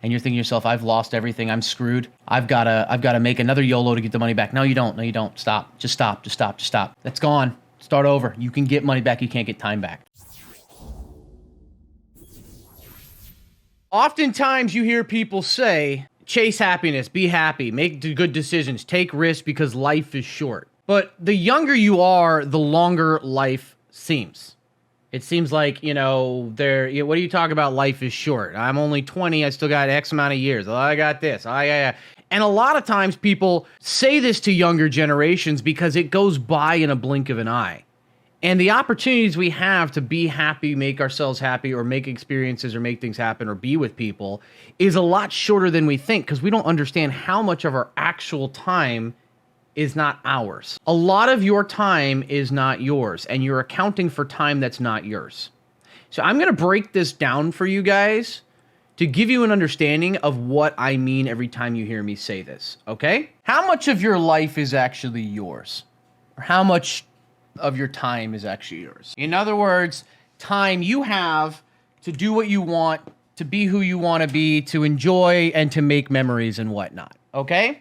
and you're thinking to yourself, I've lost everything, I'm screwed. I've gotta make another YOLO to get the money back. No, you don't. No, you don't. Stop. Just stop. Just stop. Just stop. That's gone. Start over. You can get money back. You can't get time back. Oftentimes you hear people say, chase happiness, be happy, make good decisions, take risks because life is short. But the younger you are, the longer life seems. It seems like, what do you talk about? Life is short. I'm only 20. I still got X amount of years. Oh, I got this. And a lot of times people say this to younger generations because it goes by in a blink of an eye. And the opportunities we have to be happy, make ourselves happy, or make experiences or make things happen or be with people is a lot shorter than we think because we don't understand how much of our actual time is not ours. A lot of your time is not yours, and you're accounting for time that's not yours. So I'm going to break this down for you guys to give you an understanding of what I mean every time you hear me say this, okay? How much of your life is actually yours? Or how much of your time is actually yours? In other words, time you have to do what you want, to be who you want to be, to enjoy, and to make memories and whatnot, okay?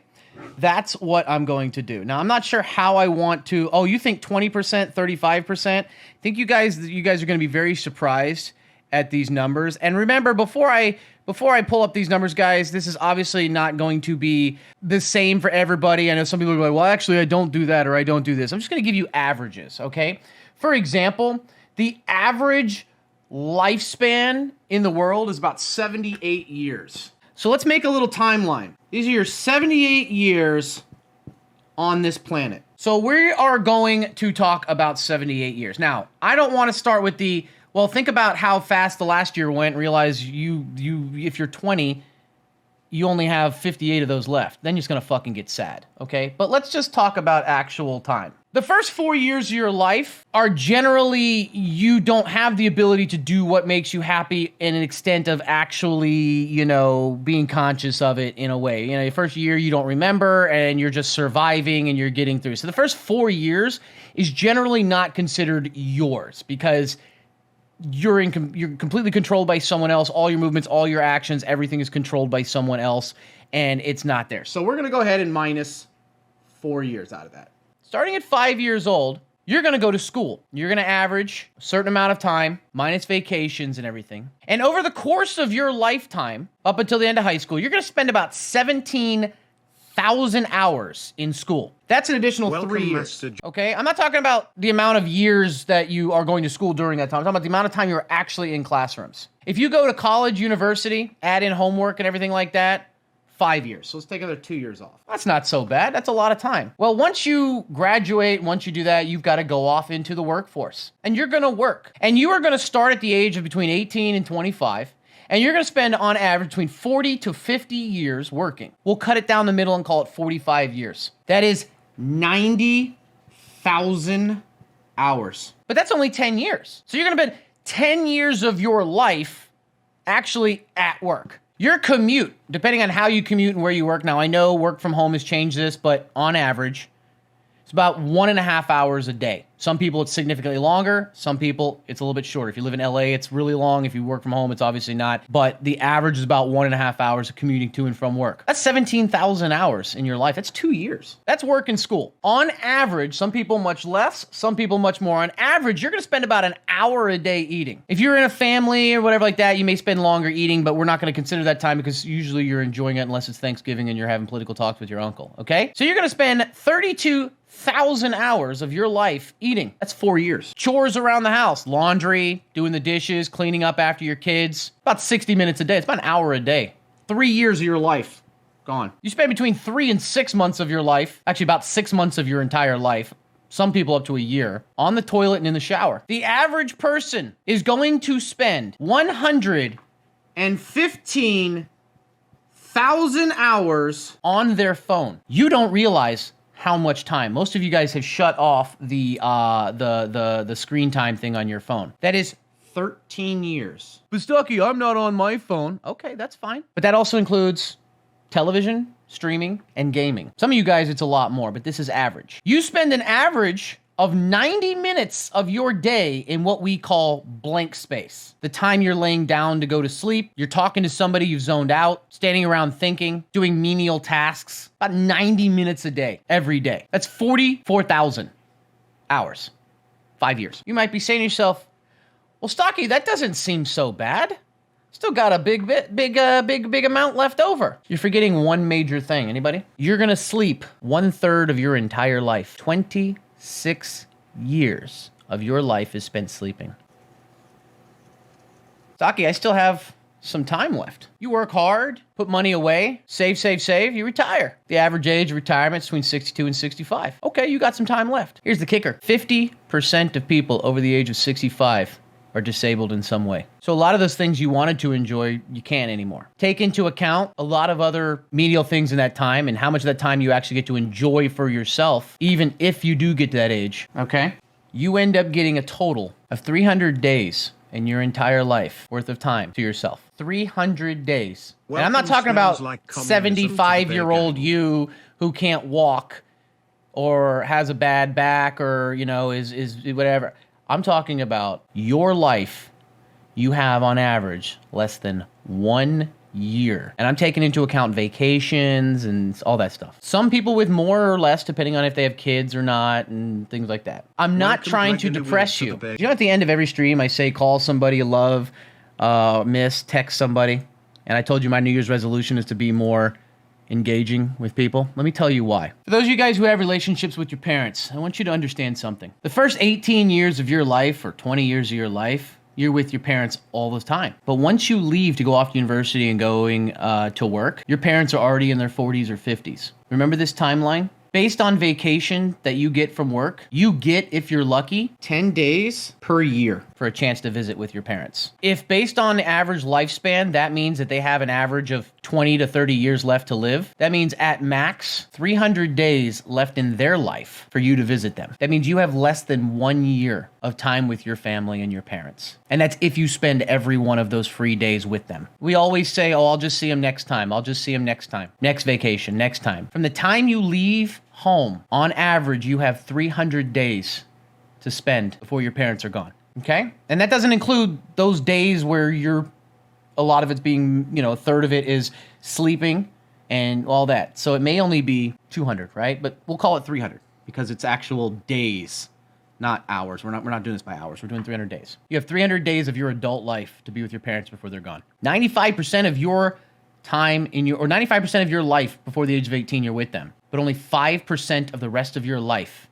That's what I'm going to do. Now, I'm not sure how I want to... Oh, you think 20%, 35%? I think you guys are going to be very surprised at these numbers. And remember, before I pull up these numbers, guys, this is obviously not going to be the same for everybody. I know some people are like, well, actually, I don't do that or I don't do this. I'm just going to give you averages, okay? For example, the average lifespan in the world is about 78 years. So let's make a little timeline. These are your 78 years on this planet. So we are going to talk about 78 years. Now, I don't want to start with well, think about how fast the last year went and realize if you're 20, you only have 58 of those left. Then you're just going to fucking get sad, okay? But let's just talk about actual time. The first 4 years of your life are generally, you don't have the ability to do what makes you happy in an extent of actually, being conscious of it in a way. Your first year you don't remember and you're just surviving and you're getting through. So the first 4 years is generally not considered yours because you're completely controlled by someone else. All your movements, all your actions, everything is controlled by someone else and it's not there. So we're going to go ahead and minus 4 years out of that. Starting at 5 years old, you're going to go to school. You're going to average a certain amount of time, minus vacations and everything. And over the course of your lifetime, up until the end of high school, you're going to spend about 17,000 hours in school. That's an additional 3 years. Okay? I'm not talking about the amount of years that you are going to school during that time. I'm talking about the amount of time you're actually in classrooms. If you go to college, university, add in homework and everything like that, 5 years. So let's take another 2 years off. That's not so bad. That's a lot of time. Well, once you graduate, once you do that, you've got to go off into the workforce. And you're going to work. And you are going to start at the age of between 18 and 25. And you're going to spend, on average, between 40 to 50 years working. We'll cut it down the middle and call it 45 years. That is 90,000 hours. But that's only 10 years. So you're going to spend 10 years of your life actually at work. Your commute, depending on how you commute and where you work. Now, I know work from home has changed this, but on average, it's about 1.5 hours a day. Some people, it's significantly longer. Some people, it's a little bit shorter. If you live in LA, it's really long. If you work from home, it's obviously not. But the average is about 1.5 hours of commuting to and from work. That's 17,000 hours in your life. That's 2 years. That's work and school. On average, some people much less, some people much more. On average, you're going to spend about an hour a day eating. If you're in a family or whatever like that, you may spend longer eating, but we're not going to consider that time because usually you're enjoying it unless it's Thanksgiving and you're having political talks with your uncle, okay? So you're going to spend 32,000 hours of your life eating. That's 4 years. Chores around the house, laundry, doing the dishes, cleaning up after your kids. About 60 minutes a day. It's about an hour a day. 3 years of your life gone. You spend between 3 and 6 months of your life, actually about 6 months of your entire life, some people up to a year, on the toilet and in the shower. The average person is going to spend 115,000 hours on their phone. You don't realize how much time. Most of you guys have shut off the screen time thing on your phone. That is 13 years. But Stucky, I'm not on my phone. Okay, that's fine. But that also includes television, streaming, and gaming. Some of you guys, it's a lot more, but this is average. You spend an average of 90 minutes of your day in what we call blank space. The time you're laying down to go to sleep, you're talking to somebody you've zoned out, standing around thinking, doing menial tasks, about 90 minutes a day, every day. That's 44,000 hours, 5 years. You might be saying to yourself, well, Stocky, that doesn't seem so bad. Still got a big amount left over. You're forgetting one major thing. Anybody? You're gonna sleep 1/3 of your entire life. 26 years of your life is spent sleeping. Stocky, I still have some time left. You work hard, put money away, save, you retire. The average age of retirement is between 62 and 65. Okay, you got some time left. Here's the kicker. 50% of people over the age of 65 are disabled in some way. So a lot of those things you wanted to enjoy, you can't anymore. Take into account a lot of other menial things in that time and how much of that time you actually get to enjoy for yourself, even if you do get to that age, okay? You end up getting a total of 300 days in your entire life worth of time to yourself. 300 days. And I'm not talking about 75-year-old you who can't walk or has a bad back or, is whatever. I'm talking about your life. You have on average less than 1 year. And I'm taking into account vacations and all that stuff. Some people with more or less, depending on if they have kids or not and things like that. I'm not trying to depress you. At the end of every stream, I say, call somebody you love, miss, text somebody. And I told you my New Year's resolution is to be more engaging with people. Let me tell you why. For those of you guys who have relationships with your parents, I want you to understand something. The first 18 years of your life or 20 years of your life, you're with your parents all the time. But once you leave to go off to university and going to work, your parents are already in their 40s or 50s. Remember this timeline? Based on vacation that you get from work, you get, if you're lucky, 10 days per year for a chance to visit with your parents. If based on the average lifespan, that means that they have an average of 20 to 30 years left to live. That means at max 300 days left in their life for you to visit them. That means you have less than 1 year of time with your family and your parents. And that's if you spend every one of those free days with them. We always say, oh, I'll just see them next time. I'll just see them next time. Next vacation, next time. From the time you leave home, on average, you have 300 days to spend before your parents are gone. Okay? And that doesn't include those days where a lot of it's being, a third of it is sleeping and all that. So it may only be 200, right? But we'll call it 300 because it's actual days, not hours. We're not doing this by hours. We're doing 300 days. You have 300 days of your adult life to be with your parents before they're gone. 95% of your time or 95% of your life before the age of 18, you're with them. But only 5% of the rest of your life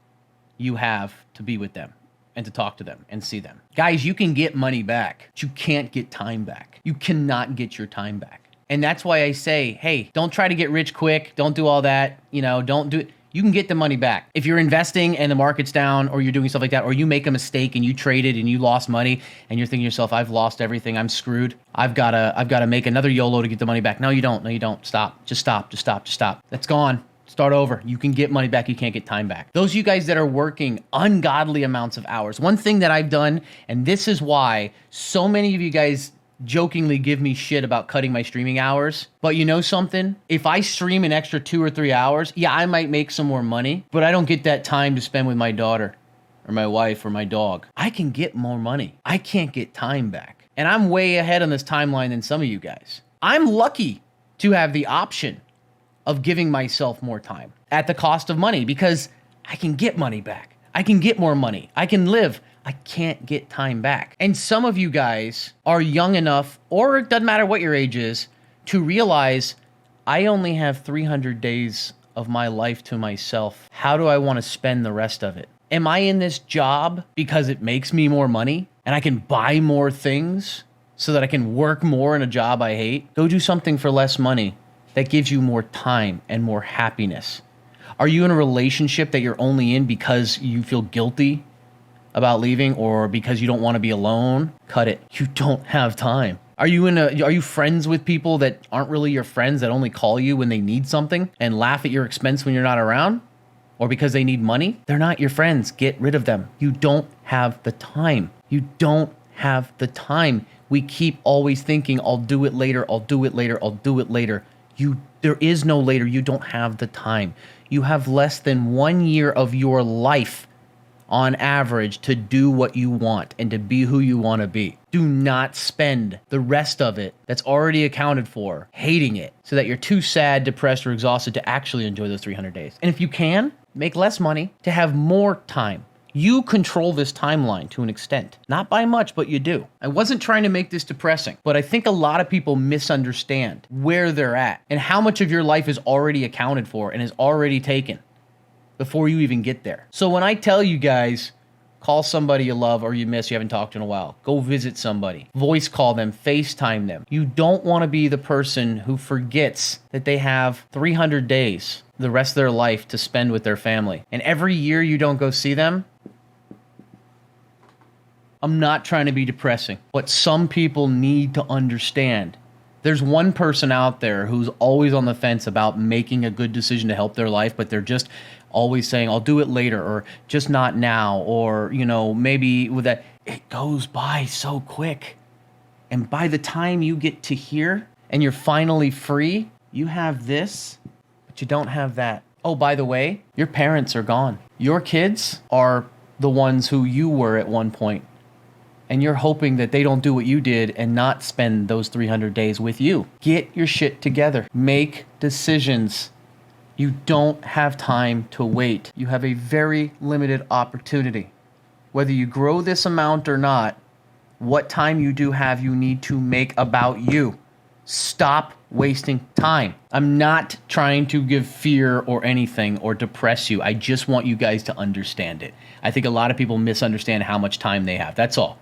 you have to be with them and to talk to them and see them. Guys, you can get money back, but you can't get time back. You cannot get your time back. And that's why I say, hey, don't try to get rich quick. Don't do all that. Don't do it. You can get the money back. If you're investing and the market's down or you're doing stuff like that, or you make a mistake and you traded and you lost money and you're thinking to yourself, I've lost everything. I'm screwed. I've got to make another YOLO to get the money back. No, you don't. No, you don't. Stop. Just stop. That's gone. Start over. You can get money back. You can't get time back. Those of you guys that are working ungodly amounts of hours. One thing that I've done, and this is why so many of you guys jokingly give me shit about cutting my streaming hours. But you know something? If I stream an extra 2 or 3 hours, yeah, I might make some more money, but I don't get that time to spend with my daughter or my wife or my dog. I can get more money. I can't get time back. And I'm way ahead on this timeline than some of you guys. I'm lucky to have the option of giving myself more time at the cost of money because I can get money back. I can get more money. I can live. I can't get time back. And some of you guys are young enough, or it doesn't matter what your age is, to realize I only have 300 days of my life to myself. How do I want to spend the rest of it? Am I in this job because it makes me more money and I can buy more things so that I can work more in a job I hate? Go do something for less money that gives you more time and more happiness. Are you in a relationship that you're only in because you feel guilty about leaving or because you don't want to be alone? Cut it. You don't have time. Are you friends with people that aren't really your friends, that only call you when they need something and laugh at your expense when you're not around? Or because they need money? They're not your friends. Get rid of them. You don't have the time. You don't have the time. We keep always thinking, I'll do it later, I'll do it later, I'll do it later. There is no later. You don't have the time. You have less than 1 year of your life on average to do what you want and to be who you want to be. Do not spend the rest of it that's already accounted for hating it so that you're too sad, depressed, or exhausted to actually enjoy those 300 days. And if you can, make less money to have more time. You control this timeline to an extent. Not by much, but you do. I wasn't trying to make this depressing, but I think a lot of people misunderstand where they're at and how much of your life is already accounted for and is already taken before you even get there. So when I tell you guys, call somebody you love or you miss, you haven't talked to in a while, go visit somebody, voice call them, FaceTime them. You don't want to be the person who forgets that they have 300 days, the rest of their life, to spend with their family. And every year you don't go see them, I'm not trying to be depressing, but some people need to understand. There's one person out there who's always on the fence about making a good decision to help their life, but they're just always saying, I'll do it later, or just not now, or, you know, maybe with that. It goes by so quick. And by the time you get to here and you're finally free, you have this, but you don't have that. Oh, by the way, your parents are gone. Your kids are the ones who you were at one point. And you're hoping that they don't do what you did and not spend those 300 days with you. Get your shit together. Make decisions. You don't have time to wait. You have a very limited opportunity. Whether you grow this amount or not, what time you do have, you need to make about you. Stop wasting time. I'm not trying to give fear or anything or depress you. I just want you guys to understand it. I think a lot of people misunderstand how much time they have. That's all.